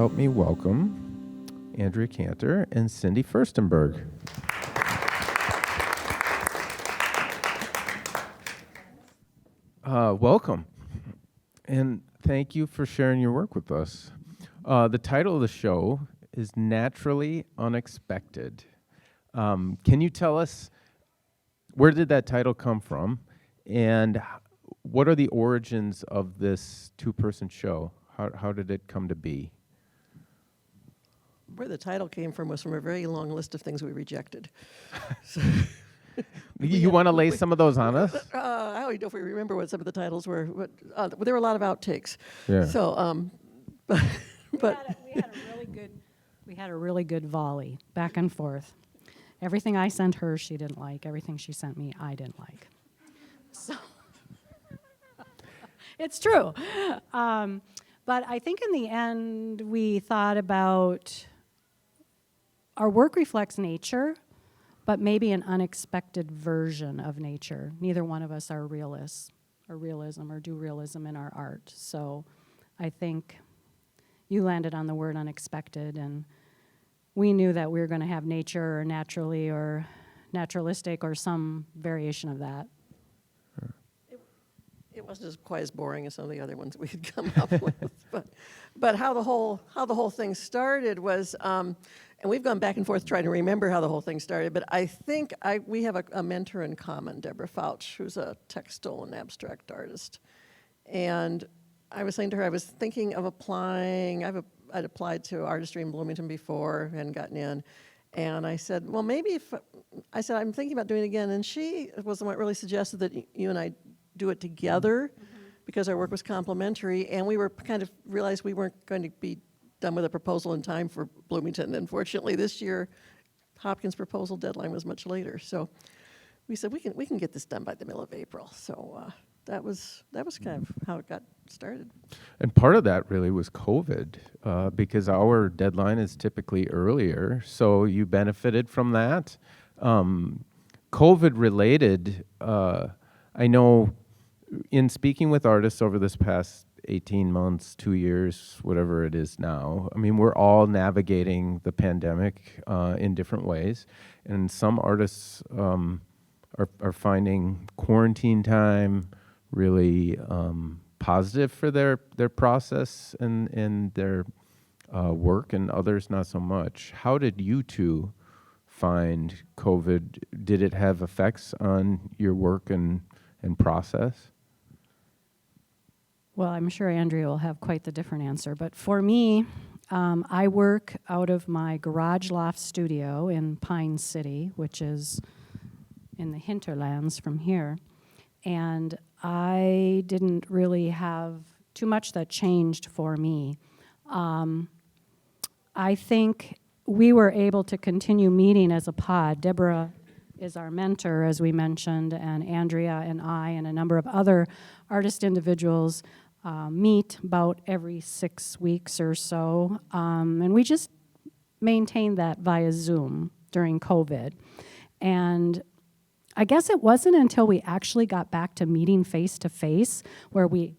help me welcome Andrea Canter and Cindy Fuerstenberg. Welcome, and thank you for sharing your work with us. The title of the show is Naturally Unexpected. Can you tell us, where did that title come from, and what are the origins of this two-person show? How did it come to be? Where the title came from was from a very long list of things we rejected. You want to lay some of those on us? I don't know if we remember what some of the titles were, but there were a lot of outtakes. Yeah. So, but we had a really good volley back and forth. Everything I sent her, she didn't like. Everything she sent me, I didn't like. So it's true. But I think in the end, we thought about our work reflects nature, but maybe an unexpected version of nature. Neither one of us are realists or realism or do realism in our art. So I think you landed on the word unexpected, and we knew that we were going to have nature or naturally or naturalistic or some variation of that. it wasn't as quite as boring as some of the other ones we had come up with. But how the whole thing started was, and we've gone back and forth trying to remember how the whole thing started. But I think we have a mentor in common, Deborah Fouch, who's a textile and abstract artist. And I was saying to her, I was thinking of applying. I'd applied to artistry in Bloomington before and gotten in. And I said, well, maybe I'm thinking about doing it again. And she was the one that really suggested that you and I do it together, because our work was complementary, and we were kind of realized we weren't going to be done with a proposal in time for Bloomington. Unfortunately, this year, Hopkins' proposal deadline was much later. So we said we can get this done by the middle of April. So that was kind of how it got started. And part of that really was COVID, because our deadline is typically earlier, so you benefited from that. COVID related, I know in speaking with artists over this past 18 months, 2 years, whatever it is now, I mean, we're all navigating the pandemic in different ways. And some artists are finding quarantine time really positive for their process and their work, and others not so much. How did you two find COVID? Did it have effects on your work and process? Well, I'm sure Andrea will have quite the different answer. But for me, I work out of my garage loft studio in Pine City, which is in the hinterlands from here. And I didn't really have too much that changed for me. I think we were able to continue meeting as a pod. Deborah is our mentor, as we mentioned, and Andrea and I and a number of other artist individuals meet about every 6 weeks or so. And we just maintained that via Zoom during COVID. And I guess it wasn't until we actually got back to meeting face to face where we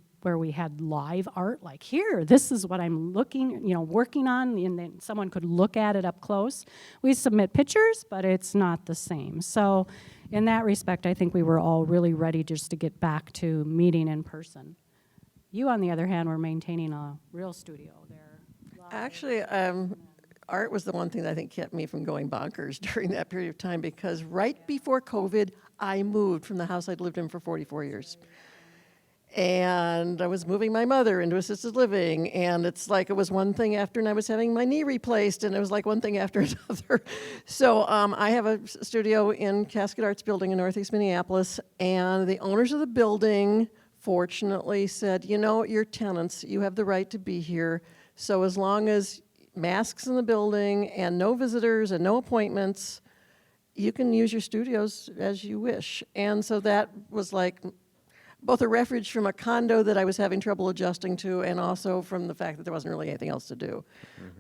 had live art, like, here, this is what I'm working on, and then someone could look at it up close. We submit pictures, but it's not the same. So in that respect, I think we were all really ready just to get back to meeting in person. You, on the other hand, were maintaining a real studio there. Actually, art was the one thing that I think kept me from going bonkers during that period of time, because right before COVID, I moved from the house I'd lived in for 44 years. And I was moving my mother into assisted living, and it's like it was one thing after, and I was having my knee replaced, and it was like one thing after another. So I have a studio in Casket Arts Building in Northeast Minneapolis, and the owners of the building fortunately said, you're tenants, you have the right to be here, so as long as masks in the building and no visitors and no appointments, you can use your studios as you wish. And so that was like both a refuge from a condo that I was having trouble adjusting to, and also from the fact that there wasn't really anything else to do.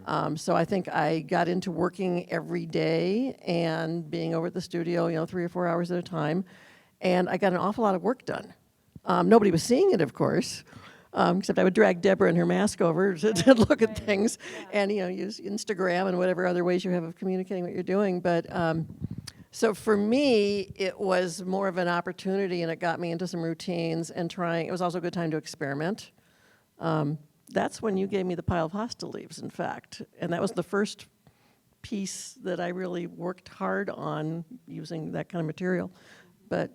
Mm-hmm. So I think I got into working every day and being over at the studio, 3 or 4 hours at a time, and I got an awful lot of work done. Nobody was seeing it, of course, Except I would drag Deborah and her mask over to look at things, and use Instagram and whatever other ways you have of communicating what you're doing. But so for me, it was more of an opportunity, and it got me into some routines and trying. It was also a good time to experiment. That's when you gave me the pile of hosta leaves, in fact, and that was the first piece that I really worked hard on using that kind of material. But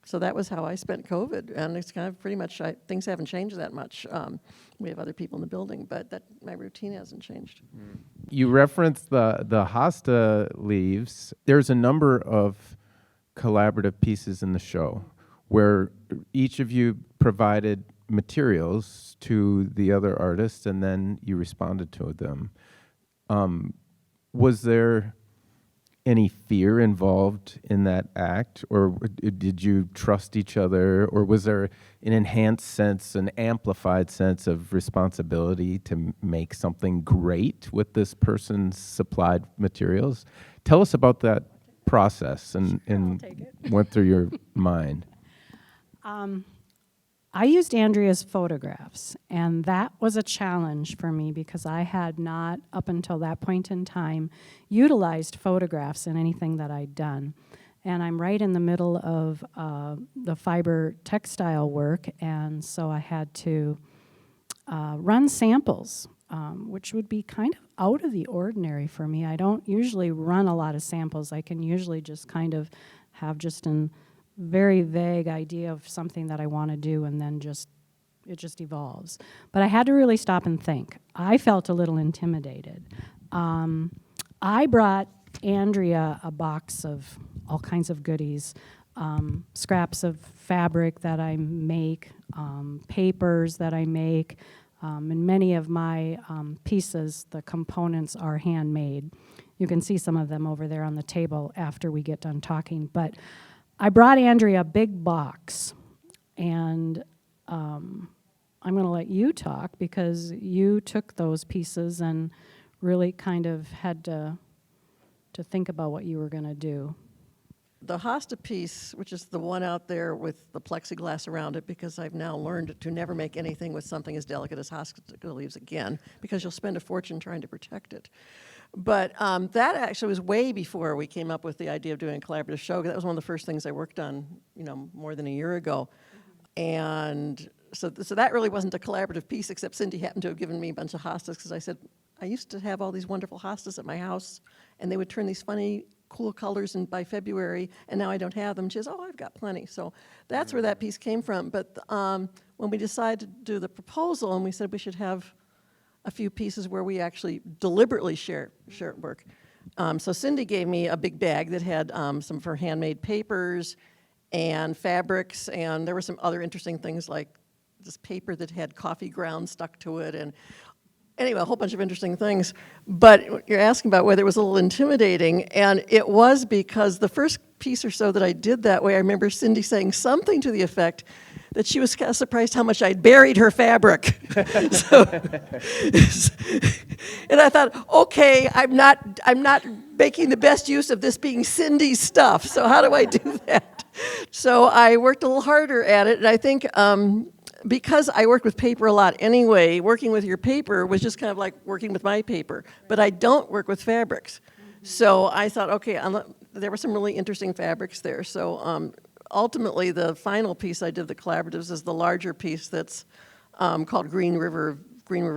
so that was how I spent COVID, and it's kind of pretty much, things haven't changed that much. We have other people in the building, but my routine hasn't changed. You referenced the hosta leaves. There's a number of collaborative pieces in the show where each of you provided materials to the other artists, and then you responded to them. Was there any fear involved in that act, or did you trust each other, or was there an enhanced sense, an amplified sense of responsibility to make something great with this person's supplied materials? Tell us about that process and went through your mind. I used Andrea's photographs, and that was a challenge for me because I had not, up until that point in time, utilized photographs in anything that I'd done. And I'm right in the middle of the fiber textile work, and so I had to run samples, which would be kind of out of the ordinary for me. I don't usually run a lot of samples. I can usually just kind of have just an very vague idea of something that I want to do, and then it just evolves. But I had to really stop and think. I felt a little intimidated. I brought Andrea a box of all kinds of goodies, scraps of fabric that I make, papers that I make, and many of my pieces, the components are handmade. You can see some of them over there on the table after we get done talking. But I brought Andrea a big box, and I'm going to let you talk because you took those pieces and really kind of had to think about what you were going to do. The hosta piece, which is the one out there with the plexiglass around it, because I've now learned to never make anything with something as delicate as hosta leaves again, because you'll spend a fortune trying to protect it. But that actually was way before we came up with the idea of doing a collaborative show. That was one of the first things I worked on, more than a year ago. And so that really wasn't a collaborative piece, except Cindy happened to have given me a bunch of hostas, because I said, I used to have all these wonderful hostas at my house, and they would turn these funny, cool colors by February, and now I don't have them. She says, oh, I've got plenty. So that's where that piece came from. But when we decided to do the proposal, and we said we should have a few pieces where we actually deliberately share work. So Cindy gave me a big bag that had some of her handmade papers and fabrics, and there were some other interesting things like this paper that had coffee grounds stuck to it, and anyway, a whole bunch of interesting things. But you're asking about whether it was a little intimidating, and it was, because the first piece or so that I did that way, I remember Cindy saying something to the effect that she was kind of surprised how much I'd buried her fabric. And I thought, okay, I'm not making the best use of this being Cindy's stuff, so how do I do that? So I worked a little harder at it, and I think because I worked with paper a lot anyway, working with your paper was just kind of like working with my paper, but I don't work with fabrics. So I thought, okay, there were some really interesting fabrics there. So ultimately, the final piece I did, the collaboratives, is the larger piece that's called Green River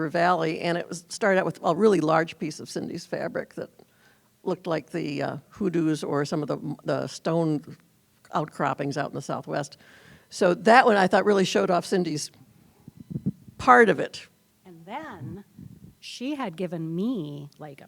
Valley, and it started out with a really large piece of Cindy's fabric that looked like the hoodoos or some of the stone outcroppings out in the Southwest. So that one I thought really showed off Cindy's part of it. And then she had given me like,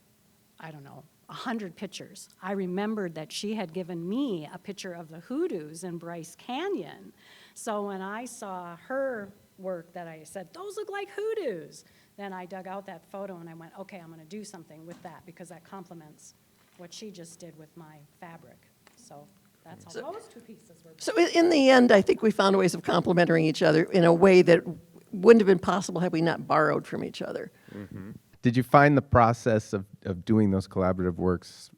100 pictures. I remembered that she had given me a picture of the hoodoos in Bryce Canyon. So when I saw her work that I said, those look like hoodoos, then I dug out that photo and I went, okay, I'm going to do something with that because that complements what she just did with my fabric. So that's how those two pieces were. So in the end, I think we found ways of complementing each other in a way that wouldn't have been possible had we not borrowed from each other. Mm-hmm. Did you find the process of doing those collaborative works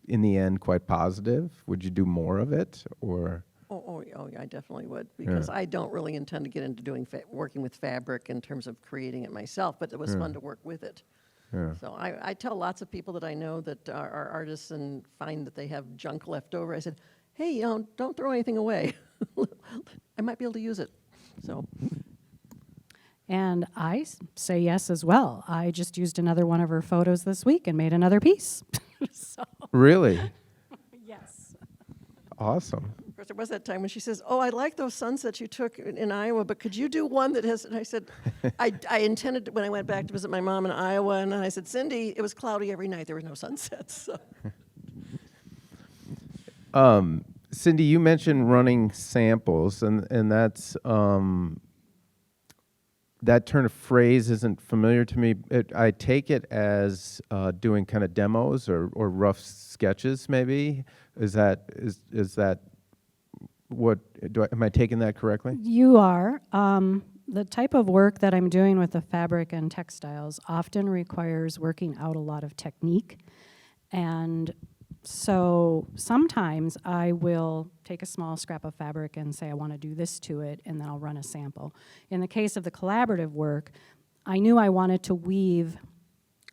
in the end quite positive? Would you do more of it, or? Yeah, I definitely would, because Yeah. I don't really intend to get into doing working with fabric in terms of creating it myself, but it was fun to work with it. Yeah. So I tell lots of people that I know that are artists and find that they have junk left over. I said, hey, don't throw anything away. I might be able to use it. So, And I say yes as well. I just used another one of her photos this week and made another piece. So, Really? yes. Awesome. of course, there was that time when she says, oh, I like those sunsets you took in Iowa, but could you do one that has, and I said, I intended, when I went back to visit my mom in Iowa, and I said, Cindy, it was cloudy every night. There was no sunsets. So. Cindy, you mentioned running samples, and that's that turn of phrase isn't familiar to me. I take it as doing kind of demos or rough sketches, maybe. Is that what? Am I taking that correctly? You are. The type of work that I'm doing with the fabric and textiles often requires working out a lot of technique. And so sometimes I will take a small scrap of fabric and say I want to do this to it, and then I'll run a sample. In the case of the collaborative work, I knew I wanted to weave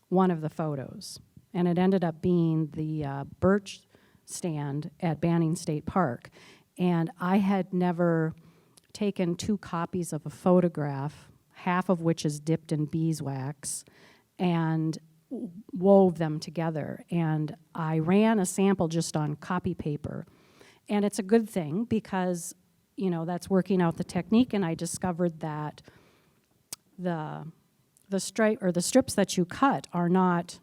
one of the photos, and it ended up being the birch stand at Banning State Park. And I had never taken 2 copies of a photograph, half of which is dipped in beeswax, and wove them together. And I ran a sample just on copy paper. And it's a good thing because, that's working out the technique, and I discovered that the strips that you cut are not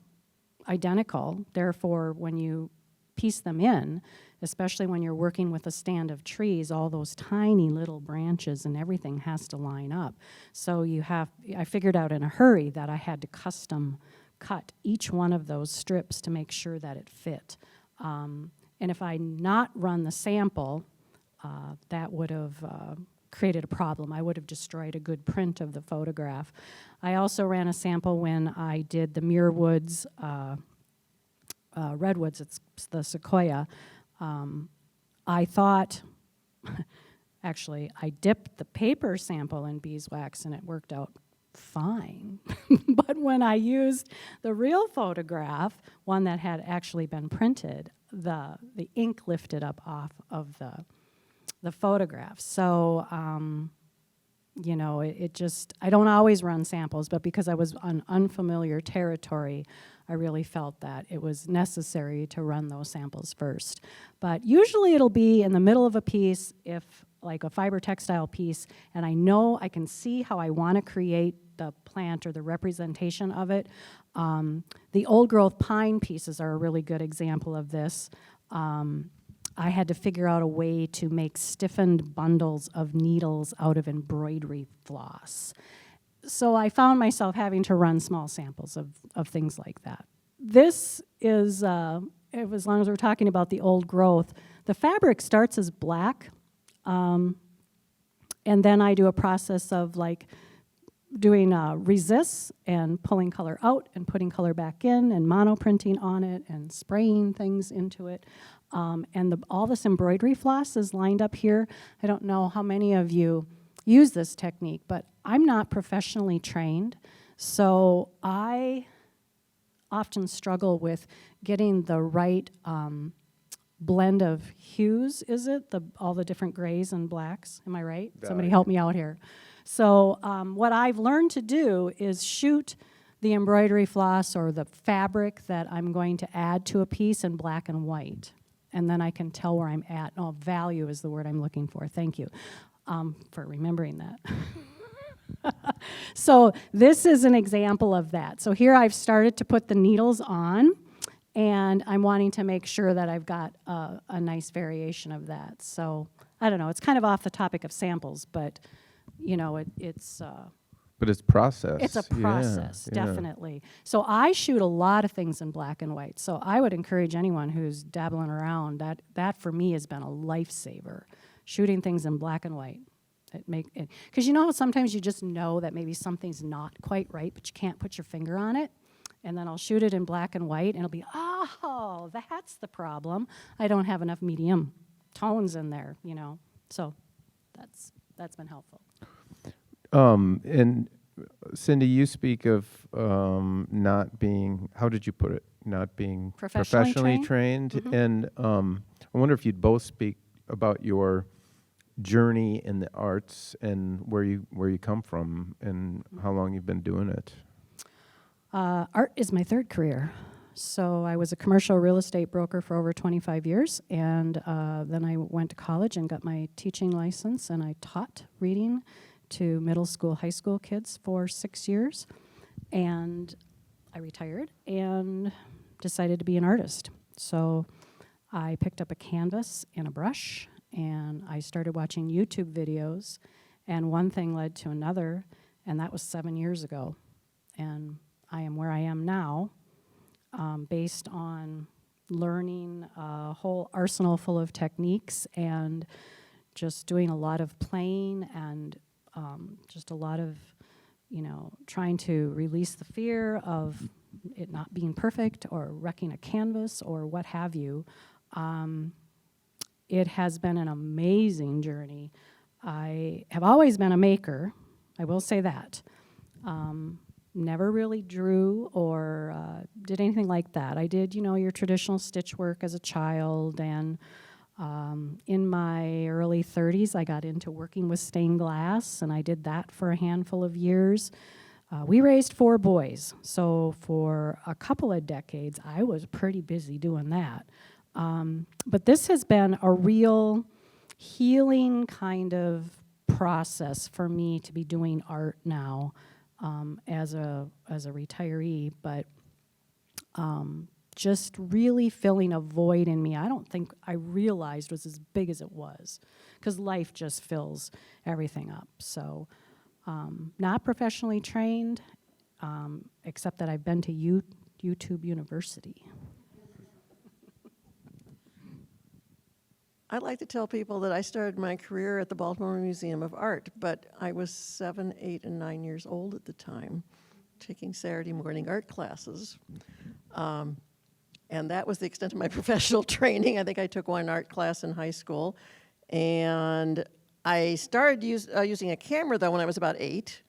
identical. Therefore, when you piece them in, especially when you're working with a stand of trees, all those tiny little branches and everything has to line up. So I figured out in a hurry that I had to custom cut each one of those strips to make sure that it fit. And if I not run the sample, that would have created a problem. I would have destroyed a good print of the photograph. I also ran a sample when I did the Muir Woods redwoods, it's the sequoia. I thought, actually, I dipped the paper sample in beeswax and it worked out fine. But when I used the real photograph, one that had actually been printed, the ink lifted up off of the photograph. So, it just, I don't always run samples, but because I was on unfamiliar territory, I really felt that it was necessary to run those samples first. But usually it'll be in the middle of a piece, if like a fiber textile piece, and I know I can see how I want to create the plant or the representation of it. The old growth pine pieces are a really good example of this. I had to figure out a way to make stiffened bundles of needles out of embroidery floss. So I found myself having to run small samples of things like that. This is, as long as we're talking about the old growth, the fabric starts as black, and then I do a process of like doing resists and pulling color out and putting color back in and monoprinting on it and spraying things into it. And all this embroidery floss is lined up here. I don't know how many of you use this technique, but I'm not professionally trained, so I often struggle with getting the right blend of hues, is it? All the different grays and blacks, am I right? Somebody help me out here. So what I've learned to do is shoot the embroidery floss or the fabric that I'm going to add to a piece in black and white, and then I can tell where I'm at. Oh, value is the word I'm looking for, thank you. For remembering that. So this is an example of that. So here I've started to put the needles on, and I'm wanting to make sure that I've got a nice variation of that. So I don't know, it's kind of off the topic of samples, but it's... But it's process. It's a process, yeah. definitely. So I shoot a lot of things in black and white. So I would encourage anyone who's dabbling around, that for me has been a lifesaver. Shooting things in black and white. Because how sometimes you just know that maybe something's not quite right, but you can't put your finger on it. And then I'll shoot it in black and white, and it'll be, oh, that's the problem. I don't have enough medium. tones in there, So that's been helpful. And Cindy, you speak of not being, how did you put it? Not being Professionally trained. Mhm. And I wonder if you'd both speak about your journey in the arts and where you come from and how long you've been doing it. Art is my third career. So I was a commercial real estate broker for over 25 years, and then I went to college and got my teaching license, and I taught reading to middle school, high school kids for 6 years. And I retired and decided to be an artist. So I picked up a canvas and a brush, and I started watching YouTube videos, and one thing led to another, and that was 7 years ago. And I am where I am now, based on learning a whole arsenal full of techniques and just doing a lot of playing and just a lot of, trying to release the fear of it not being perfect or wrecking a canvas or what have you. It has been an amazing journey. I have always been a maker, I will say that. Never really drew or did anything like that. I did, your traditional stitch work as a child, and in my early 30s, I got into working with stained glass, and I did that for a handful of years. We raised 4 boys, so for a couple of decades, I was pretty busy doing that. But this has been a real healing kind of process for me to be doing art now. As a retiree, but just really filling a void in me I don't think I realized was as big as it was, because life just fills everything up. So not professionally trained, except that I've been to YouTube University. I like to tell people that I started my career at the Baltimore Museum of Art, but I was 7, 8, and 9 years old at the time, taking Saturday morning art classes. And that was the extent of my professional training. I think I took one art class in high school. And I started using a camera, though, when I was about 8,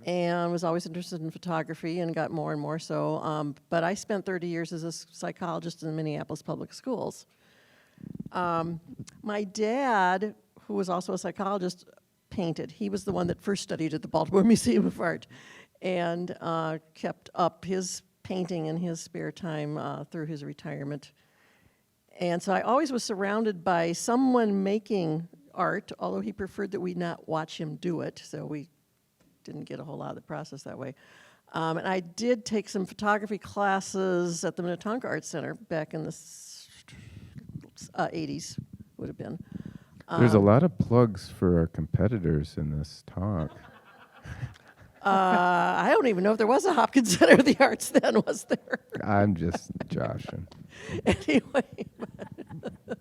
and was always interested in photography and got more and more so. But I spent 30 years as a psychologist in the Minneapolis Public Schools. My dad, who was also a psychologist, painted. He was the one that first studied at the Baltimore Museum of Art and kept up his painting in his spare time through his retirement. And so I always was surrounded by someone making art, although he preferred that we not watch him do it, so we didn't get a whole lot of the process that way. And I did take some photography classes at the Minnetonka Art Center back in the 80s, would have been. There's a lot of plugs for our competitors in this talk. I don't even know if there was a Hopkins Center of the Arts then, was there? I'm just joshing. Anyway, but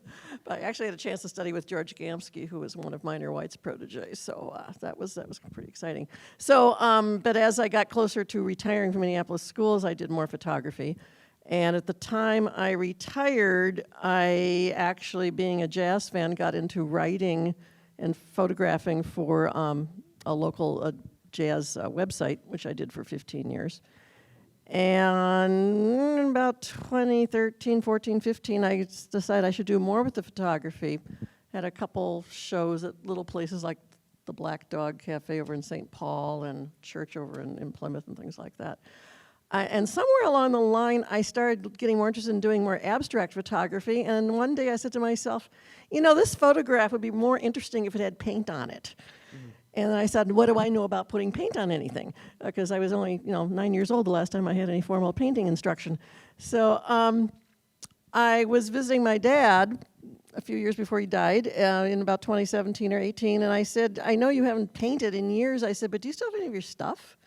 I actually had a chance to study with George Gamsky, who was one of Minor White's proteges, so that was pretty exciting. So, but as I got closer to retiring from Minneapolis schools, I did more photography. And at the time I retired, I actually, being a jazz fan, got into writing and photographing for a local jazz website, which I did for 15 years. And about 2013, 14, 15, I decided I should do more with the photography. Had a couple shows at little places like the Black Dog Cafe over in St. Paul and church over in Plymouth and things like that. And somewhere along the line, I started getting more interested in doing more abstract photography. And one day I said to myself, this photograph would be more interesting if it had paint on it. Mm-hmm. And I said, what do I know about putting paint on anything? Because I was only, 9 years old the last time I had any formal painting instruction. So I was visiting my dad a few years before he died, in about 2017 or 18. And I said, I know you haven't painted in years. I said, but do you still have any of your stuff?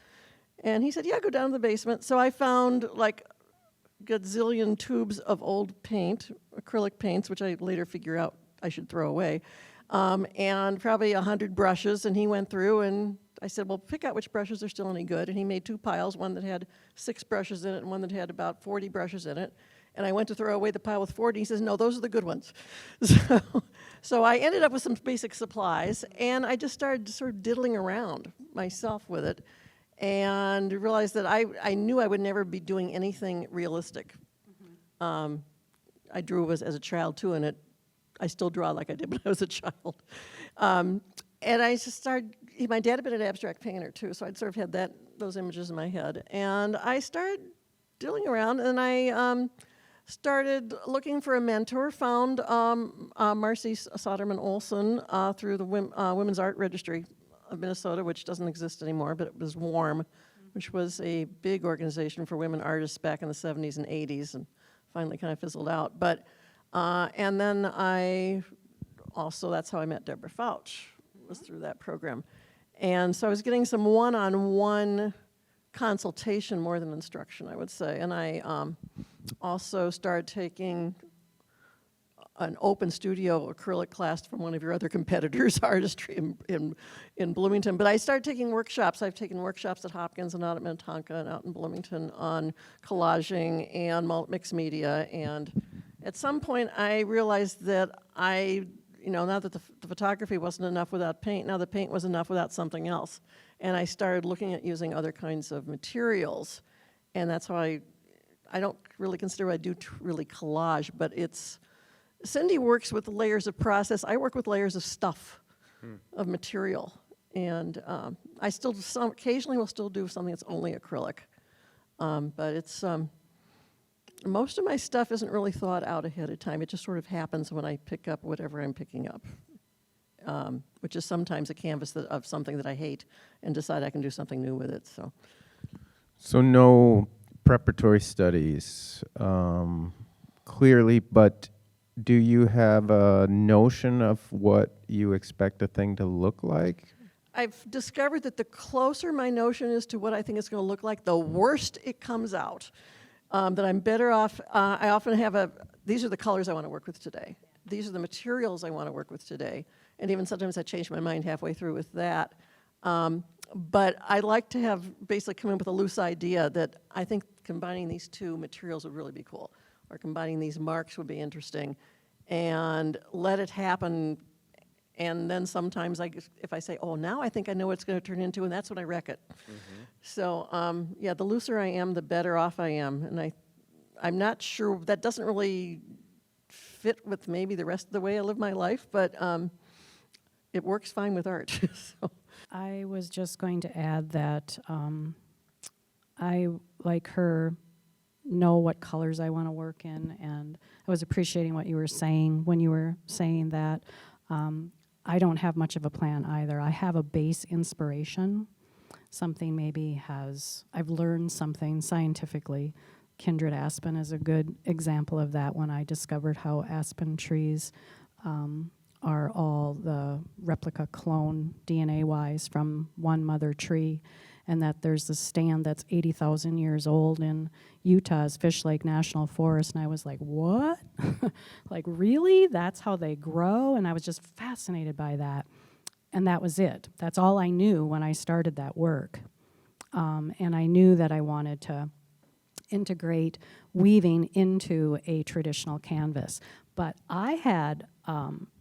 And he said, yeah, go down to the basement. So I found like gazillion tubes of old paint, acrylic paints, which I later figure out I should throw away, and probably 100 brushes. And he went through and I said, well, pick out which brushes are still any good. And he made 2 piles, one that had 6 brushes in it and one that had about 40 brushes in it. And I went to throw away the pile with 40. He says, no, those are the good ones. So I ended up with some basic supplies, and I just started sort of diddling around myself with it and realized that I knew I would never be doing anything realistic. I drew as a child, too, and I still draw like I did when I was a child. And I just started, my dad had been an abstract painter, too, so I'd sort of had those images in my head. And I started diddling around, and I started looking for a mentor, found Marcy Soderman Olson through the Women's Art Registry of Minnesota, which doesn't exist anymore, but it was WARM, which was a big organization for women artists back in the 70s and 80s, and finally kind of fizzled out. But, and then that's how I met Deborah Fouch, was through that program. And so I was getting some one-on-one consultation more than instruction, I would say. And I also started taking an open studio acrylic class from one of your other competitors, artistry in Bloomington. But I started taking workshops. I've taken workshops at Hopkins and out at Minnetonka and out in Bloomington on collaging and mixed media. And at some point, I realized that now that the photography wasn't enough without paint, now the paint was enough without something else. And I started looking at using other kinds of materials. And that's how I don't really consider what I do really collage, but Cindy works with layers of process. I work with layers of stuff, of material. And I still occasionally will still do something that's only acrylic. But it's, most of my stuff isn't really thought out ahead of time. It just sort of happens when I pick up whatever I'm picking up, which is sometimes a canvas of something that I hate and decide I can do something new with it. So no preparatory studies, clearly, but do you have a notion of what you expect a thing to look like? I've discovered that the closer my notion is to what I think it's going to look like, the worse it comes out. That I'm better off, I often have these are the colors I want to work with today. These are the materials I want to work with today. And even sometimes I change my mind halfway through with that. But I like to have basically come in with a loose idea that I think combining these two materials would really be cool, or combining these marks would be interesting, and let it happen. And then sometimes if I say, oh, now I think I know what it's going to turn into, and that's when I wreck it. Mm-hmm. So, yeah, the looser I am, the better off I am. And I'm not sure, that doesn't really fit with maybe the rest of the way I live my life, but it works fine with art. So. I was just going to add that I, like her, know what colors I want to work in, and I was appreciating what you were saying when you were saying that. I don't have much of a plan either. I have a base inspiration. Something maybe I've learned something scientifically. Kindred aspen is a good example of that, when I discovered how aspen trees are all the replica clone DNA-wise from one mother tree, and that there's a stand that's 80,000 years old in Utah's Fish Lake National Forest, and I was like, what? Like, really? That's how they grow? And I was just fascinated by that. And that was it. That's all I knew when I started that work. And I knew that I wanted to integrate weaving into a traditional canvas. But I had,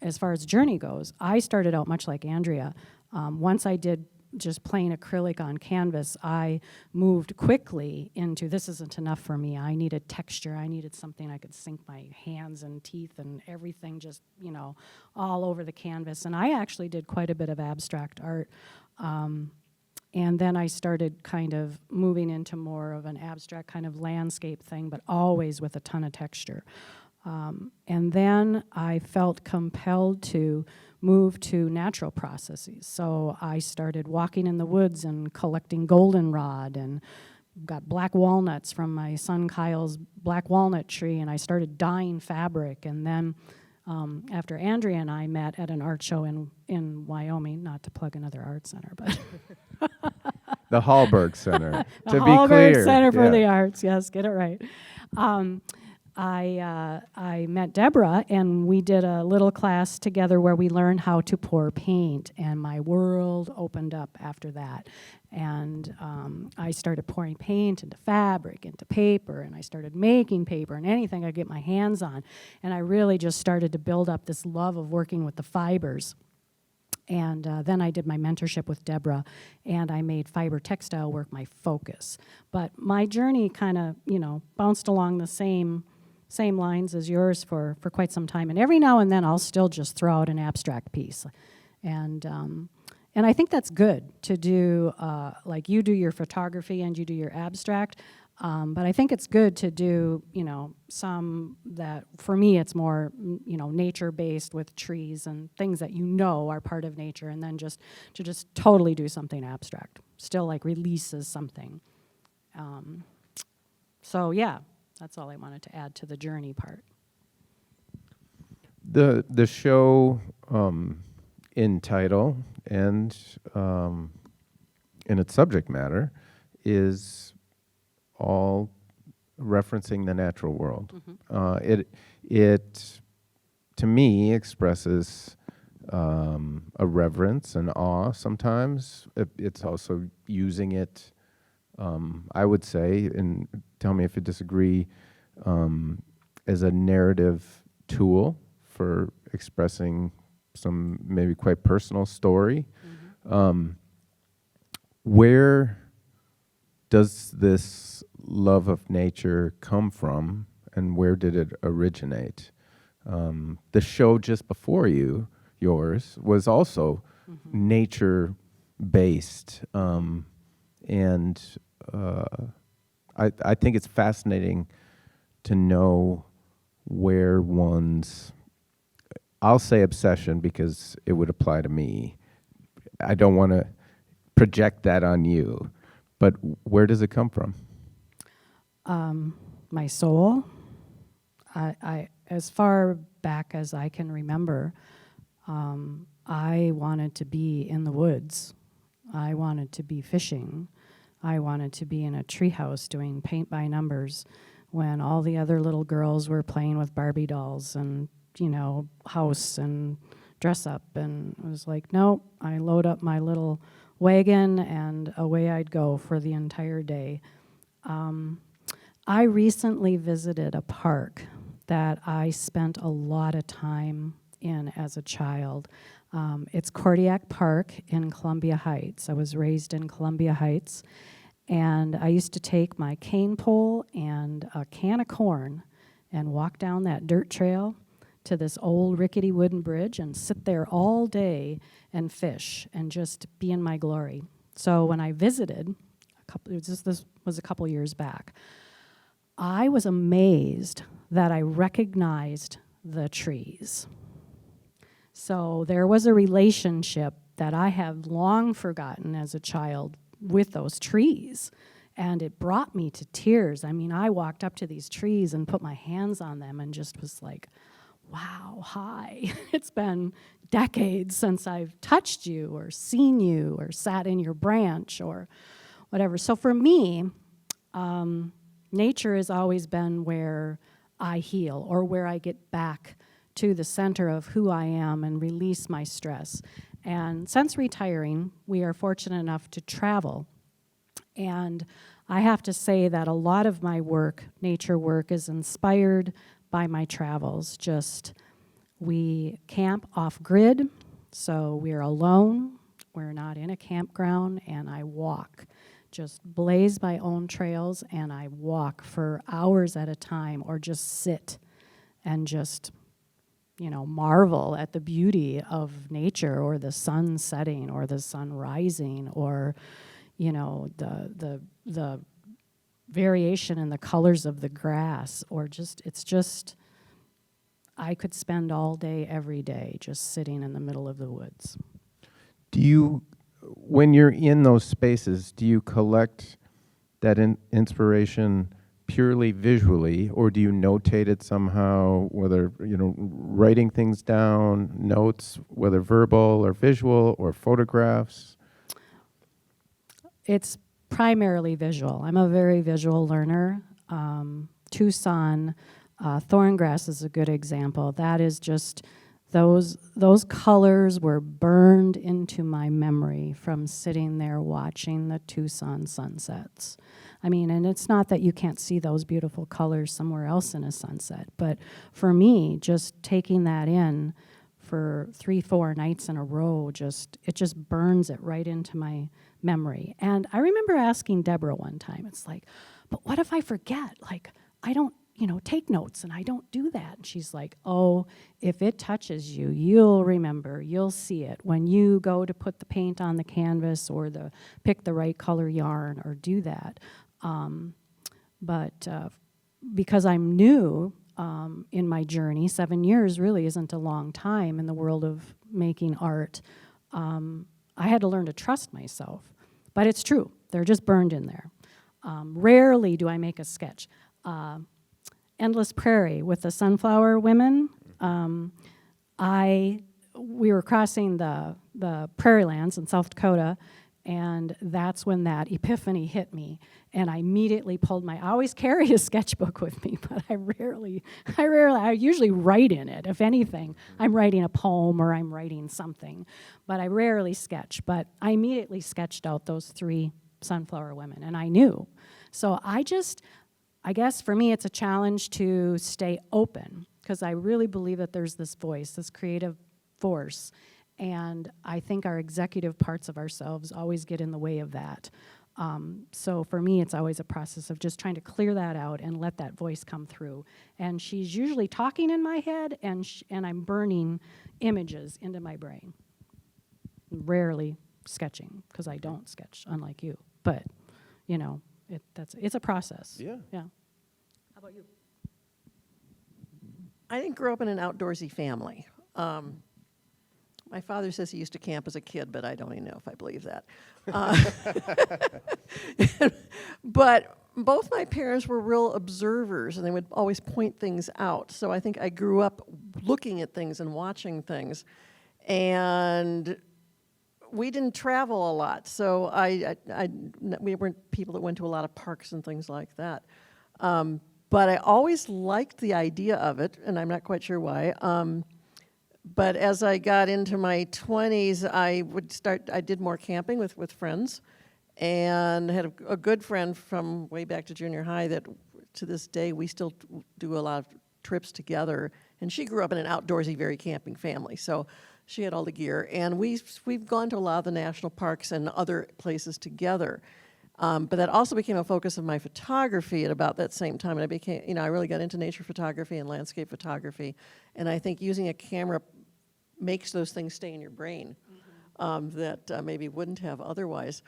as far as journey goes, I started out much like Andrea. Once I did just plain acrylic on canvas, I moved quickly into, this isn't enough for me. I needed texture. I needed something I could sink my hands and teeth and everything just, all over the canvas. And I actually did quite a bit of abstract art. And then I started kind of moving into more of an abstract kind of landscape thing, but always with a ton of texture. And then I felt compelled to move to natural processes. So I started walking in the woods and collecting goldenrod, and got black walnuts from my son Kyle's black walnut tree, and I started dyeing fabric. And then after Andrea and I met at an art show in Wyoming, not to plug another art center, but The Hallberg Center, the to be Hallberg clear. Center for the Arts, yes, get it right. I met Deborah, and we did a little class together where we learned how to pour paint, and my world opened up after that. And I started pouring paint into fabric, into paper, and I started making paper and anything I could get my hands on. And I really just started to build up this love of working with the fibers. And then I did my mentorship with Deborah, and I made fiber textile work my focus. But my journey kind of, bounced along the same lines as yours for quite some time. And every now and then I'll still just throw out an abstract piece. And I think that's good to do, like you do your photography and you do your abstract. But I think it's good to do, some that, for me, it's more, nature-based with trees and things that are part of nature, and then just totally do something abstract. Still, like, releases something. So, yeah, that's all I wanted to add to the journey part. The show in title and in its subject matter is all referencing the natural world. It to me expresses a reverence and awe sometimes. It's also using it, I would say, and tell me if you disagree, as a narrative tool for expressing some maybe quite personal story. Where does this love of nature come from, and where did it originate? The show just before yours, was also nature-based, and I think it's fascinating to know where one's, I'll say obsession because it would apply to me. I don't want to project that on you, but where does it come from? My soul. I as far back as I can remember, I wanted to be in the woods. I wanted to be fishing. I wanted to be in a treehouse doing paint by numbers when all the other little girls were playing with Barbie dolls and, house and dress up. And I was like, nope, I load up my little wagon and away I'd go for the entire day. I recently visited a park that I spent a lot of time in as a child. It's Cordiac Park in Columbia Heights. I was raised in Columbia Heights, and I used to take my cane pole and a can of corn and walk down that dirt trail to this old rickety wooden bridge and sit there all day and fish and just be in my glory. So when I visited, this was a couple years back, I was amazed that I recognized the trees. So there was a relationship that I have long forgotten as a child with those trees, and it brought me to tears. I mean, I walked up to these trees and put my hands on them and just was like, wow, hi. It's been decades since I've touched you or seen you or sat in your branch or whatever. So for me, nature has always been where I heal or where I get back to the center of who I am and release my stress. And since retiring, we are fortunate enough to travel. And I have to say that a lot of my work, nature work, is inspired by my travels. Just, we camp off-grid, so we're alone. We're not in a campground, and I walk. Just blaze my own trails, and I walk for hours at a time, or just sit and just, marvel at the beauty of nature, or the sun setting, or the sun rising, or, the variation in the colors of the grass, or I could spend all day, every day, just sitting in the middle of the woods. Do you, when you're in those spaces, do you collect that inspiration purely visually, or do you notate it somehow, whether, writing things down, notes, whether verbal or visual or photographs? It's primarily visual. I'm a very visual learner. Tucson, Thorn grass is a good example. That is just, those colors were burned into my memory from sitting there watching the Tucson sunsets. I mean, and it's not that you can't see those beautiful colors somewhere else in a sunset, but for me, just taking that in for 3-4 nights in a row, it just burns it right into my memory. And I remember asking Deborah one time, it's like, but what if I forget? Like, I don't, take notes and I don't do that. And she's like, oh, if it touches you, you'll remember, you'll see it when you go to put the paint on the canvas or pick the right color yarn or do that. But because I'm new in my journey, 7 years really isn't a long time in the world of making art, I had to learn to trust myself. But it's true, they're just burned in there. Rarely do I make a sketch. Endless Prairie with the Sunflower Women. We were crossing the prairie lands in South Dakota, and that's when that epiphany hit me. And I immediately I always carry a sketchbook with me, but I usually write in it. If anything, I'm writing a poem or I'm writing something, but I rarely sketch. But I immediately sketched out those 3 sunflower women, and I knew. So I guess for me, it's a challenge to stay open, because I really believe that there's this voice, this creative force, and I think our executive parts of ourselves always get in the way of that. So for me, it's always a process of just trying to clear that out and let that voice come through. And she's usually talking in my head, and I'm burning images into my brain. Rarely sketching, because I don't sketch, unlike you. But, it's a process. Yeah. Yeah. How about you? I didn't grow up in an outdoorsy family. My father says he used to camp as a kid, but I don't even know if I believe that. But both my parents were real observers, and they would always point things out. So I think I grew up looking at things and watching things. And we didn't travel a lot, so we weren't people that went to a lot of parks and things like that. But I always liked the idea of it, and I'm not quite sure why. But as I got into my 20s, I did more camping with friends, and had a good friend from way back to junior high that to this day we still do a lot of trips together. And she grew up in an outdoorsy, very camping family, so she had all the gear. And we've gone to a lot of the national parks and other places together. But that also became a focus of my photography at about that same time. And I really got into nature photography and landscape photography. And I think using a camera makes those things stay in your brain that maybe wouldn't have otherwise.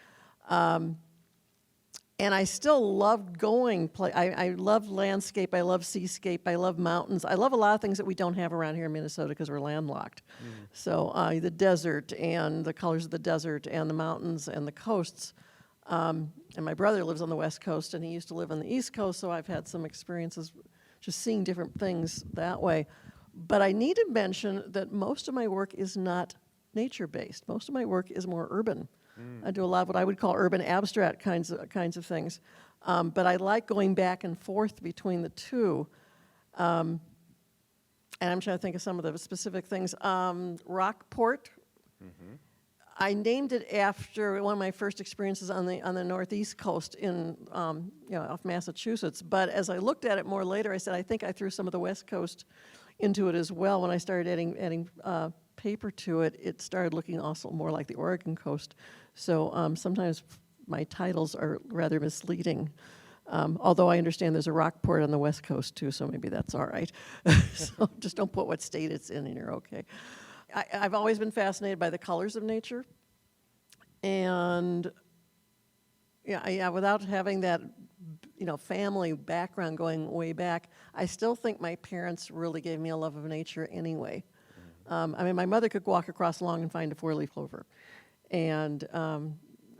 And I still loved going. I love landscape. I love seascape. I love mountains. I love a lot of things that we don't have around here in Minnesota because we're landlocked. So the desert and the colors of the desert and the mountains and the coasts. And my brother lives on the West Coast, and he used to live on the East Coast, so I've had some experiences just seeing different things that way. But I need to mention that most of my work is not nature-based. Most of my work is more urban. I do a lot of what I would call urban abstract kinds of things. But I like going back and forth between the two. And I'm trying to think of some of the specific things. Rockport. I named it after one of my first experiences on the northeast coast off Massachusetts. But as I looked at it more later, I said I think I threw some of the West Coast into it as well. When I started adding paper to it, it started looking also more like the Oregon coast. So sometimes my titles are rather misleading. Although I understand there's a Rockport on the West Coast too, so maybe that's all right. So just don't put what state it's in and you're okay. I've always been fascinated by the colors of nature. And without having that family background going way back, I still think my parents really gave me a love of nature anyway. My mother could walk across the lawn and find a 4-leaf clover, and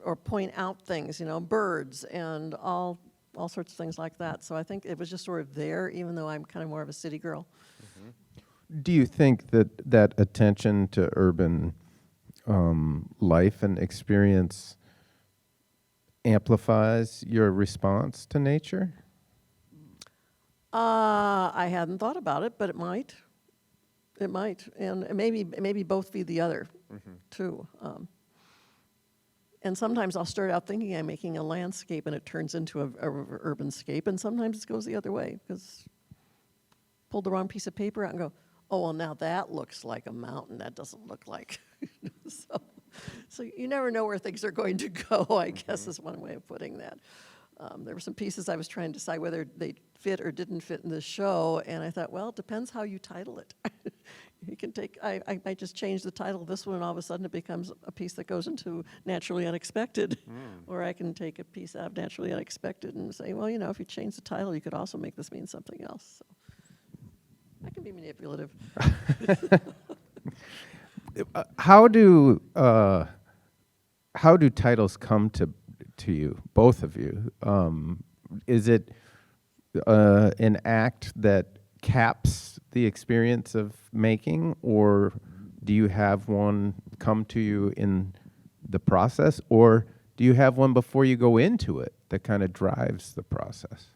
or point out things, birds and all sorts of things like that. So I think it was just sort of there, even though I'm kind of more of a city girl. Do you think that attention to urban life and experience amplifies your response to nature? I hadn't thought about it, but it might. It might, and maybe both feed the other, too. And sometimes I'll start out thinking I'm making a landscape, and it turns into a urban scape, and sometimes it goes the other way, because pulled the wrong piece of paper out and go, oh, well, now that looks like a mountain. That doesn't look like. So you never know where things are going to go, I guess is one way of putting that. There were some pieces I was trying to decide whether they fit or didn't fit in the show, and I thought, well, it depends how you title it. You can take, I might just change the title of this one, and all of a sudden it becomes a piece that goes into Naturally Unexpected. Or I can take a piece out of Naturally Unexpected and say, well, if you change the title, you could also make this mean something else. So I can be manipulative. How do titles come to you, both of you? Is it an act that caps the experience of making, or do you have one come to you in the process, or do you have one before you go into it that kind of drives the process?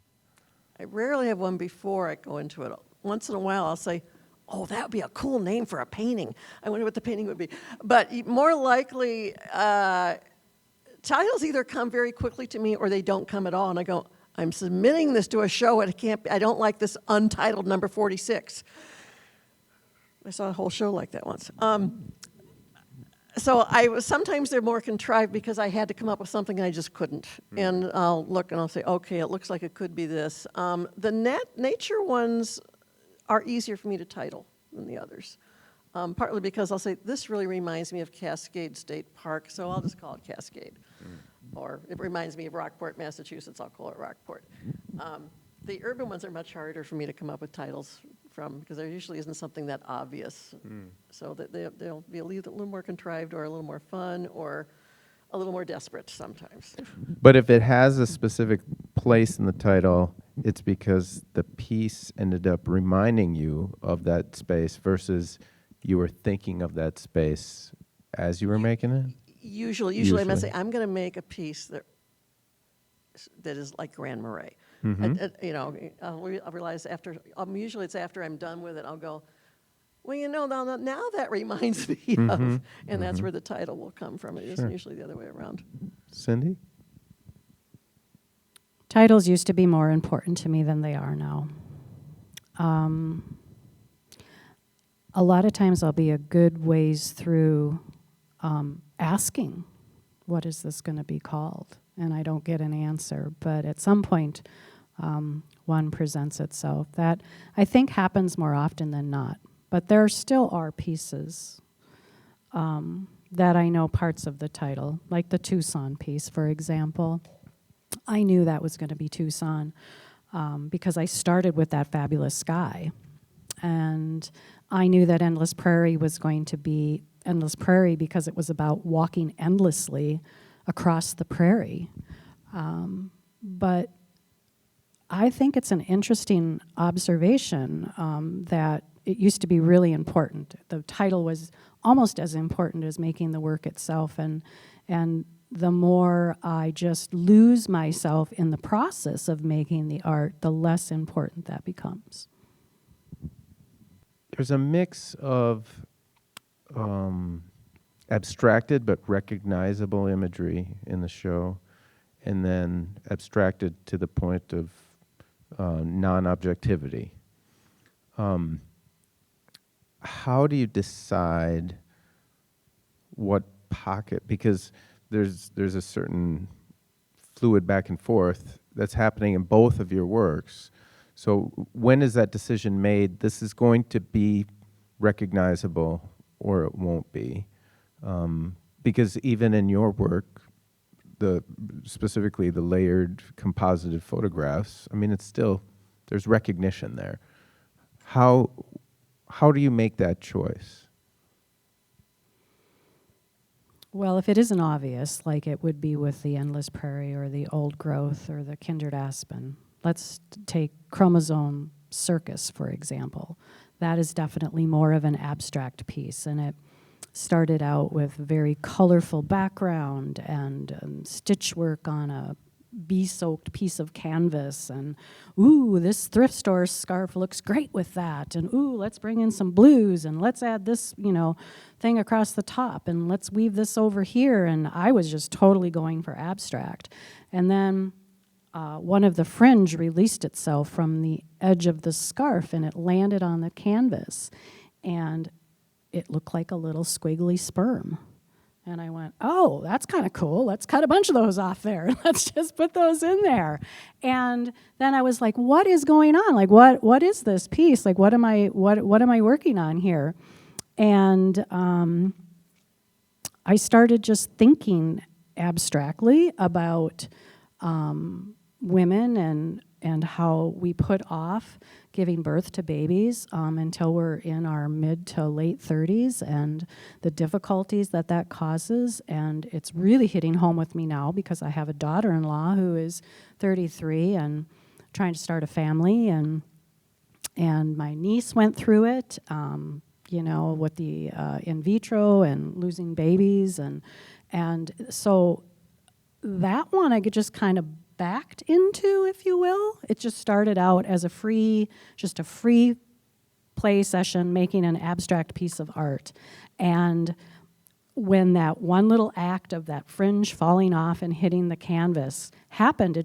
I rarely have one before I go into it. Once in a while, I'll say, oh, that would be a cool name for a painting. I wonder what the painting would be. But more likely, titles either come very quickly to me or they don't come at all. And I go, I'm submitting this to a show, and I don't like this untitled number 46. I saw a whole show like that once. So sometimes they're more contrived because I had to come up with something and I just couldn't. And I'll look and I'll say, okay, it looks like it could be this. The nature ones are easier for me to title than the others. Partly because I'll say, this really reminds me of Cascade State Park, so I'll just call it Cascade. Or it reminds me of Rockport, Massachusetts, I'll call it Rockport. The urban ones are much harder for me to come up with titles from, because there usually isn't something that obvious. So that they'll be a little more contrived or a little more fun or a little more desperate sometimes. But if it has a specific place in the title, it's because the piece ended up reminding you of that space versus you were thinking of that space as you were making it? Usually I must say, I'm going to make a piece that is like Grand Marais. I'll realize usually it's after I'm done with it, I'll go, well, now that reminds me of, and that's where the title will come from. It isn't usually the other way around. Cindy? Titles used to be more important to me than they are now. A lot of times I'll be a good ways through asking, what is this going to be called? And I don't get an answer. But at some point, one presents itself. That, I think, happens more often than not. But there still are pieces that I know parts of the title, like the Tucson piece, for example. I knew that was going to be Tucson because I started with that fabulous sky. And I knew that Endless Prairie was going to be Endless Prairie because it was about walking endlessly across the prairie. But I think it's an interesting observation that it used to be really important. The title was almost as important as making the work itself, and the more I just lose myself in the process of making the art, the less important that becomes. There's a mix of abstracted but recognizable imagery in the show, and then abstracted to the point of non-objectivity. How do you decide what pocket, because there's a certain fluid back and forth that's happening in both of your works. So when is that decision made, this is going to be recognizable or it won't be? Because even in your work, specifically the layered composited photographs, I mean, it's still, there's recognition there. How do you make that choice? Well, if it isn't obvious, like it would be with the Endless Prairie or the Old Growth or the Kindred Aspen, let's take Chromosome Circus, for example. That is definitely more of an abstract piece, and it started out with very colorful background and stitch work on a bee-soaked piece of canvas, and ooh, this thrift store scarf looks great with that, and ooh, let's bring in some blues, and let's add this, thing across the top, and let's weave this over here. And I was just totally going for abstract. And then one of the fringe released itself from the edge of the scarf, and it landed on the canvas, and it looked like a little squiggly sperm. And I went, oh, that's kind of cool. Let's cut a bunch of those off there. Let's just put those in there. And then I was like, what is going on? Like, what is this piece? Like, what am I working on here? And I started just thinking abstractly about women and how we put off giving birth to babies until we're in our mid to late 30s, and the difficulties that causes. And it's really hitting home with me now because I have a daughter-in-law who is 33 and trying to start a family, and my niece went through it, with the in vitro and losing babies, and so that one I could just kind of backed into, if you will. It just started out as a free play session making an abstract piece of art. And when that one little act of that fringe falling off and hitting the canvas happened,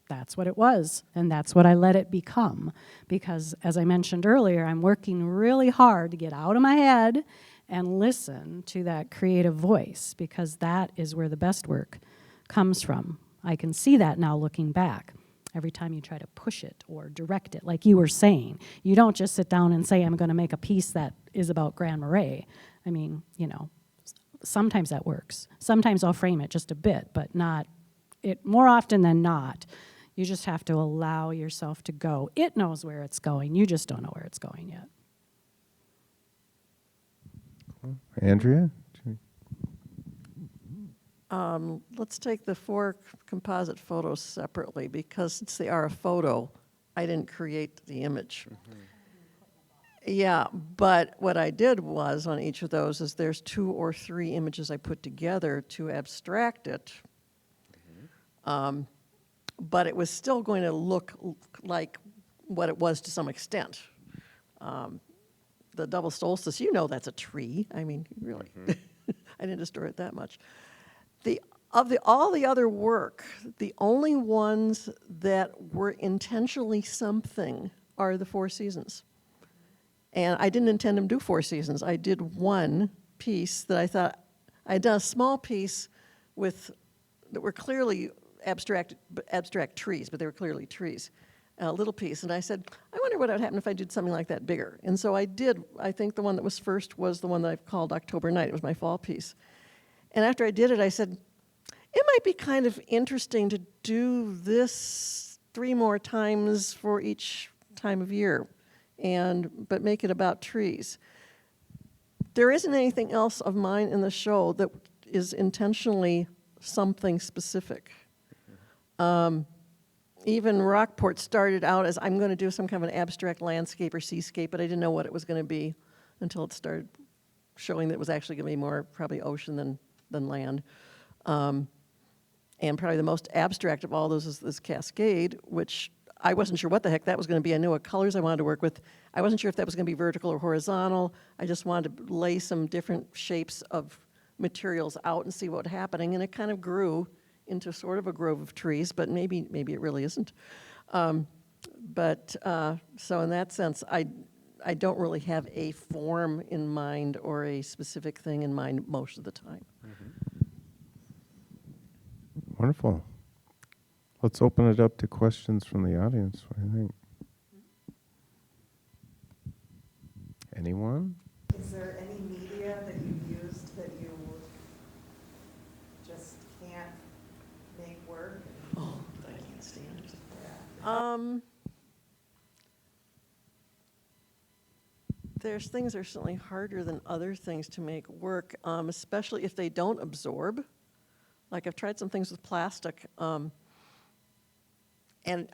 that's what it was, and that's what I let it become. Because, as I mentioned earlier, I'm working really hard to get out of my head and listen to that creative voice, because that is where the best work comes from. I can see that now looking back. Every time you try to push it or direct it, like you were saying, you don't just sit down and say, I'm going to make a piece that is about Grand Marais. I mean, sometimes that works. Sometimes I'll frame it just a bit, but not it. More often than not, you just have to allow yourself to go. It knows where it's going. You just don't know where it's going yet. Cool. Andrea? Let's take the 4 composite photos separately, because since they are a photo, I didn't create the image. Mm-hmm. Yeah, but what I did was on each of those is there's 2 or 3 images I put together to abstract it. Mm-hmm. But it was still going to look like what it was to some extent. The double solstice, that's a tree. I mean, really, mm-hmm. I didn't destroy it that much. All the other work, the only ones that were intentionally something are the 4 seasons. And I didn't intend them to do 4 seasons. I did one piece that I thought, I'd done a small piece that were clearly abstract trees, but they were clearly trees, a little piece. And I said, I wonder what would happen if I did something like that bigger. And so I did. I think the one that was first was the one that I've called October Night. It was my fall piece. And after I did it, I said, it might be kind of interesting to do this 3 more times for each time of year, but make it about trees. There isn't anything else of mine in the show that is intentionally something specific. Even Rockport started out as, I'm going to do some kind of an abstract landscape or seascape, but I didn't know what it was going to be until it started showing that it was actually going to be more probably ocean than land. And probably the most abstract of all those is this cascade, which I wasn't sure what the heck that was going to be. I knew what colors I wanted to work with. I wasn't sure if that was going to be vertical or horizontal. I just wanted to lay some different shapes of materials out and see what was happening, and it kind of grew into sort of a grove of trees, but maybe it really isn't. So in that sense, I don't really have a form in mind or a specific thing in mind most of the time. Mm-hmm. Wonderful. Let's open it up to questions from the audience. What do you think? Anyone? Is there any media that you've used that you just can't make work? Oh, I can't stand it. Yeah. There's things that are certainly harder than other things to make work, especially if they don't absorb. Like I've tried some things with plastic, and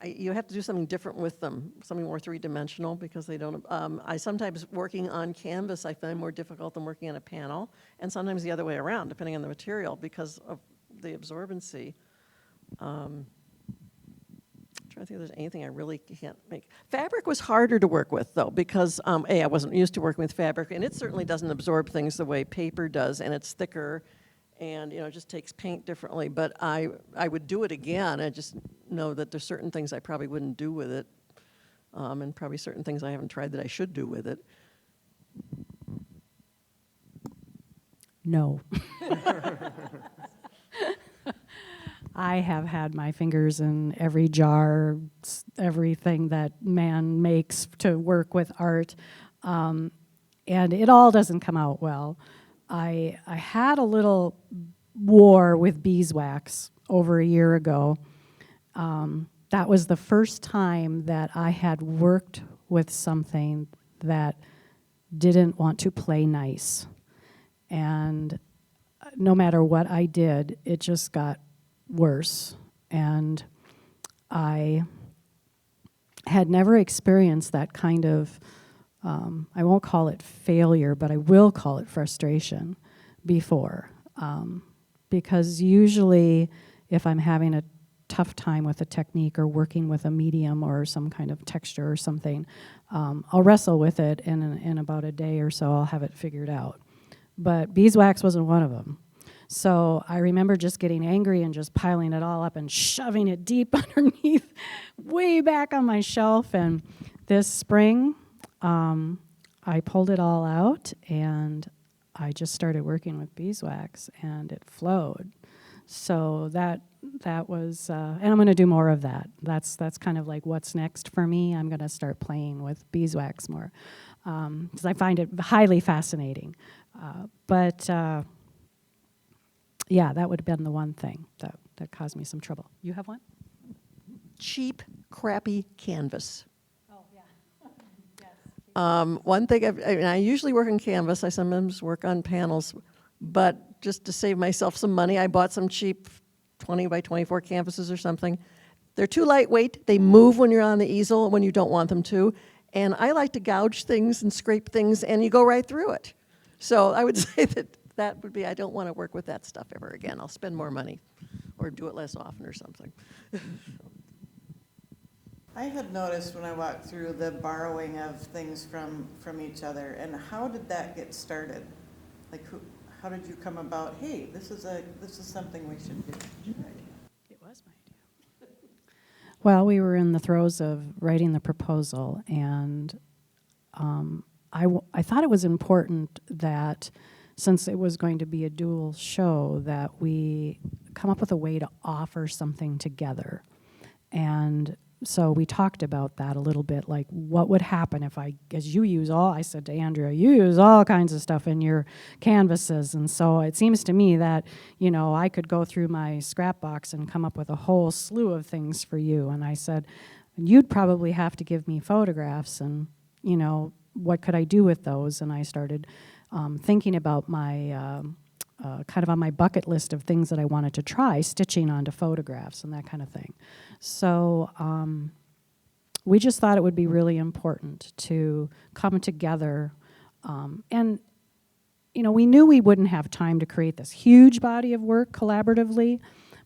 you have to do something different with them, something more 3-dimensional, because they don't, I sometimes working on canvas I find more difficult than working on a panel, and sometimes the other way around, depending on the material, because of the absorbency. Trying to think if there's anything I really can't make. Fabric was harder to work with, though, because I wasn't used to working with fabric, and it certainly doesn't absorb things the way paper does, and it's thicker, and it just takes paint differently. But I would do it again. I just know that there's certain things I probably wouldn't do with it, and probably certain things I haven't tried that I should do with it. No. I have had my fingers in every jar, everything that man makes to work with art, and it all doesn't come out well. I had a little war with beeswax over a year ago. That was the first time that I had worked with something that didn't want to play nice. And no matter what I did, it just got worse. And I had never experienced that kind of, I won't call it failure, but I will call it frustration before. Because usually if I'm having a tough time with a technique or working with a medium or some kind of texture or something, I'll wrestle with it, and in about a day or so I'll have it figured out. But beeswax wasn't one of them. So I remember just getting angry and just piling it all up and shoving it deep underneath, way back on my shelf. And this spring, I pulled it all out and I just started working with beeswax, and it flowed. So that was, and I'm going to do more of that. That's kind of like what's next for me. I'm going to start playing with beeswax more, because I find it highly fascinating. But yeah, that would have been the one thing that caused me some trouble. You have one? Cheap, crappy canvas. Oh, yeah. One thing, I usually work on canvas. I sometimes work on panels, but just to save myself some money, I bought some cheap 20 by 24 canvases or something. They're too lightweight. They move when you're on the easel when you don't want them to. And I like to gouge things and scrape things, and you go right through it. So I would say that would be, I don't want to work with that stuff ever again. I'll spend more money or do it less often or something. I had noticed when I walked through the borrowing of things from each other, and how did that get started? Like, how did you come about, hey, this is something we should do? It was my idea. Well, we were in the throes of writing the proposal, and I thought it was important that, since it was going to be a dual show, that we come up with a way to offer something together. And so we talked about that a little bit, like what would happen if I said to Andrea, you use all kinds of stuff in your canvases. And so it seems to me that, I could go through my scrap box and come up with a whole slew of things for you. And I said, you'd probably have to give me photographs, and, what could I do with those? And I started thinking about my, kind of on my bucket list of things that I wanted to try, stitching onto photographs and that kind of thing. So we just thought it would be really important to come together. And, we knew we wouldn't have time to create this huge body of work collaboratively,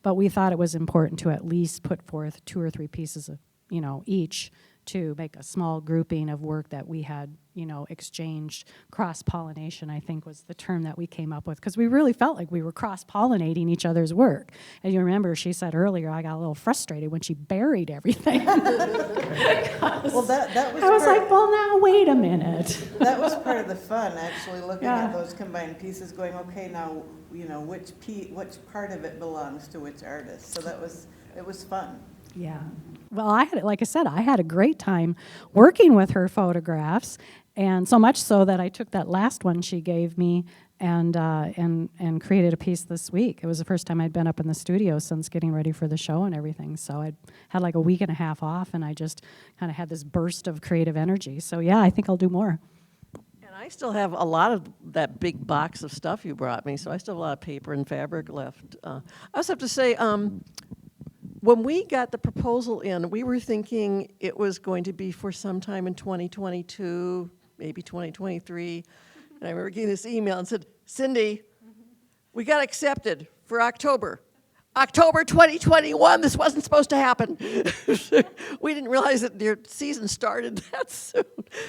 but we thought it was important to at least put forth 2 or 3 pieces of, each, to make a small grouping of work that we had, exchanged. Cross-pollination, I think, was the term that we came up with, because we really felt like we were cross-pollinating each other's work. And you remember she said earlier, I got a little frustrated when she buried everything. Well, that was I was like, well, now, wait a minute. That was part of the fun, actually, looking Yeah. at those combined pieces, going, okay, now, which part of it belongs to which artist. So it was fun. Yeah. Well, like I said, I had a great time working with her photographs, and so much so that I took that last one she gave me and created a piece this week. It was the first time I'd been up in the studio since getting ready for the show and everything. So I had like a week and a half off, and I just kind of had this burst of creative energy. So yeah, I think I'll do more. And I still have a lot of that big box of stuff you brought me, so I still have a lot of paper and fabric left. I also have to say, when we got the proposal in, we were thinking it was going to be for sometime in 2022, maybe 2023. And I remember getting this email and said, Cindy, we got accepted for October. October 2021, this wasn't supposed to happen. We didn't realize that your season started that soon.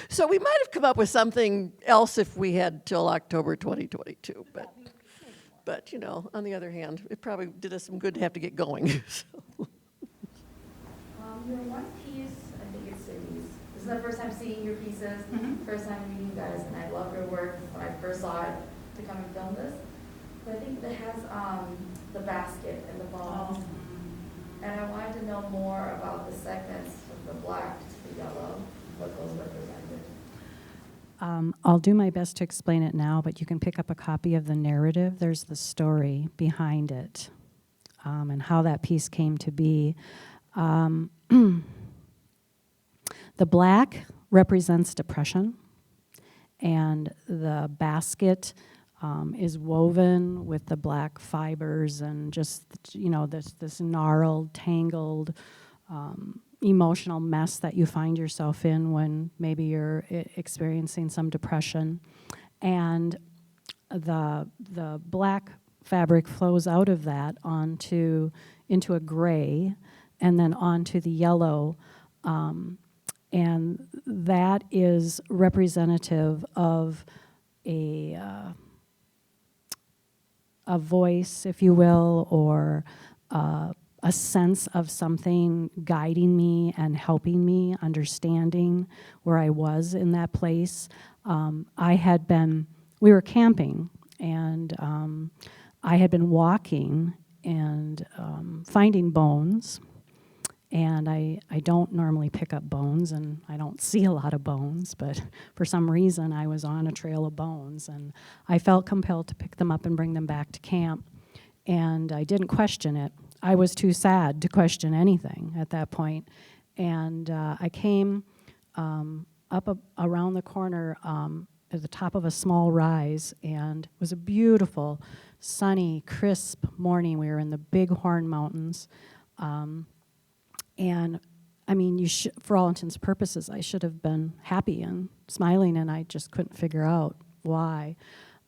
So we might have come up with something else if we had till October 2022. But you know, on the other hand, it probably did us some good to have to get going. So. Your one piece, I think it's Cindy's. This is the first time seeing your pieces, first time meeting you guys, and I love your work when I first saw it to come and film this. But I think it has the basket and the balls. And I wanted to know more about the segments from the black to the yellow, what those represented. I'll do my best to explain it now, but you can pick up a copy of the narrative. There's the story behind it, and how that piece came to be. The black represents depression, and the basket is woven with the black fibers and just, you know, this gnarled, tangled, emotional mess that you find yourself in when maybe you're experiencing some depression. And the black fabric flows out of that into a gray, and then onto the yellow, and that is representative of a voice, if you will, or a sense of something guiding me and helping me, understanding where I was in that place. We were camping, and I had been walking and finding bones. And I don't normally pick up bones, and I don't see a lot of bones, but for some reason I was on a trail of bones, and I felt compelled to pick them up and bring them back to camp. And I didn't question it. I was too sad to question anything at that point. And I came around the corner at the top of a small rise, and it was a beautiful, sunny, crisp morning. We were in the Bighorn Mountains. And I mean, for all intents and purposes, I should have been happy and smiling, and I just couldn't figure out why.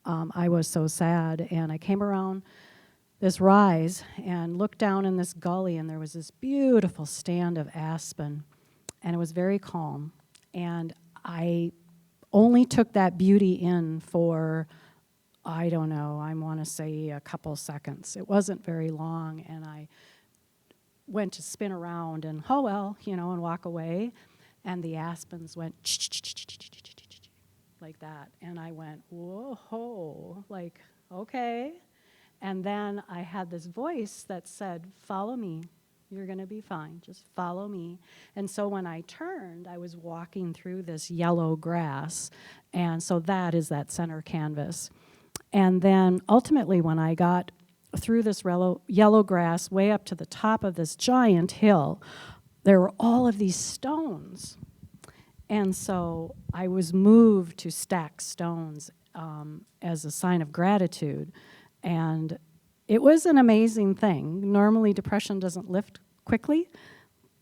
I was so sad, and I came around this rise and looked down in this gully, and there was this beautiful stand of aspen, and it was very calm. And I only took that beauty in for, I don't know, I want to say a couple seconds. It wasn't very long, and I went to spin around and, oh well, you know, and walk away, and the aspens went like that, and I went, whoa, like, okay. And then I had this voice that said, follow me, you're gonna be fine, just follow me. And so when I turned, I was walking through this yellow grass, and so that is that center canvas. And then ultimately when I got through this yellow grass way up to the top of this giant hill, there were all of these stones. And so I was moved to stack stones as a sign of gratitude. And it was an amazing thing. Normally depression doesn't lift quickly,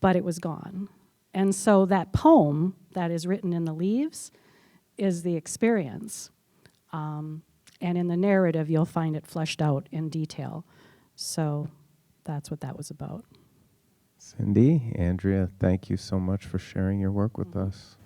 but it was gone. And so that poem that is written in the leaves is the experience. And in the narrative, you'll find it fleshed out in detail. So that's what that was about. Cindy, Andrea, thank you so much for sharing your work with us.